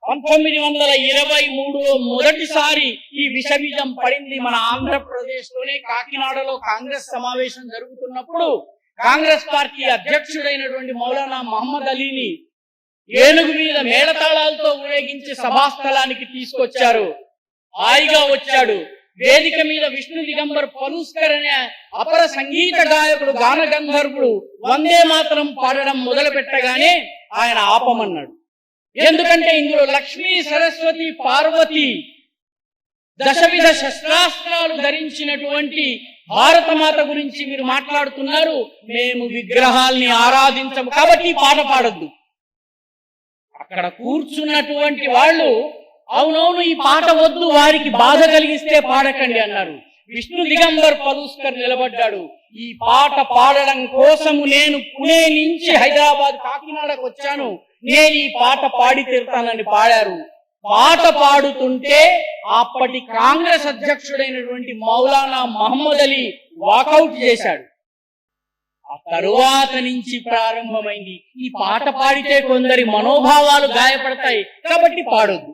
1923లో మొదటిసారి ఈ విషబీజం పడింది మన ఆంధ్రప్రదేశ్ లోనే కాకినాడలో కాంగ్రెస్ సమావేశం జరుగుతున్నప్పుడు కాంగ్రెస్ పార్టీ అధ్యక్షుడైనటువంటి మౌలానా మహమ్మద్ అలీని ఏనుగు మీద మేళతాళాలతో ఊరేగించి సభాస్థలానికి తీసుకొచ్చారు. హాయిగా వచ్చాడు. వేదిక మీద విష్ణు దిగంబర్ పలుస్కర్ అనే అపర సంగీత గాయకుడు గాన గంధర్వుడు వందే మాతరం పాడడం మొదలు పెట్టగానే ఆయన ఆపమన్నాడు. ఎందుకంటే ఇందులో లక్ష్మీ సరస్వతి పార్వతి దశవిధ శస్త్రాస్త్రాలు ధరించినటువంటి భారతమాత గురించి మీరు మాట్లాడుతున్నారు. మేము విగ్రహాల్ని ఆరాధించము కాబట్టి పాట పాడొద్దు. అక్కడ కూర్చున్నటువంటి వాళ్ళు అవునవును ఈ పాట వద్దు, వారికి బాధ కలిగిస్తే పాడకండి అన్నారు. విష్ణు దిగంబర్ పలుస్కర్ నిలబడ్డాడు. ఈ పాట పాడడం కోసము నేను పుణే నుంచి హైదరాబాద్ కాకినాడకు వచ్చాను, నేను ఈ పాట పాడి తీరుతానని పాడారు. పాట పాడుతుంటే అప్పటి కాంగ్రెస్ అధ్యక్షుడైనటువంటి మౌలానా మహమ్మద్ అలీ వాకౌట్ చేశాడు. ఆ తరువాత నుంచి ప్రారంభమైంది ఈ పాట పాడితే కొందరి మనోభావాలు గాయపడతాయి కాబట్టి పాడొద్దు.